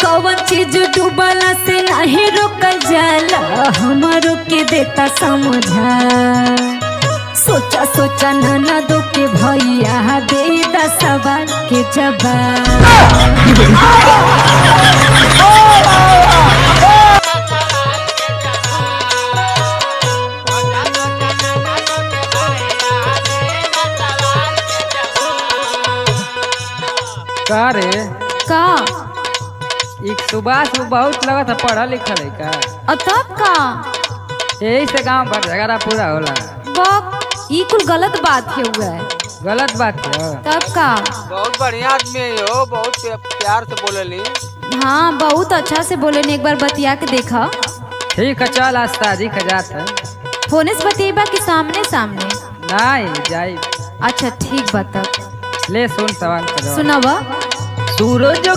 कौन चीज डूबला से नहीं रोकल जाला, हमारो के देता समझा। सोचा सोचा नाना दो के भैया दे दा सवाल के जवाब। का रे का एक सुबह से बहुत लगा था पढ़ा लिखा है का, तब का यही से गांव भर झगड़ा पूरा होला। ई कुल गलत बात है हुआ है। गलत बात है। तब का बहुत बढ़िया आदमी है हो, बहुत प्यार से बोलेली। हाँ बहुत अच्छा से बोले ने, एक बार बतिया के देखा। ठीक है चल आज शादी का जात है। फोने से बतिएबा कि सामने सामने? नहीं जाई। अच्छा ठीक बता, ले सुन सवाल का जवाब। सुनावा। सूरज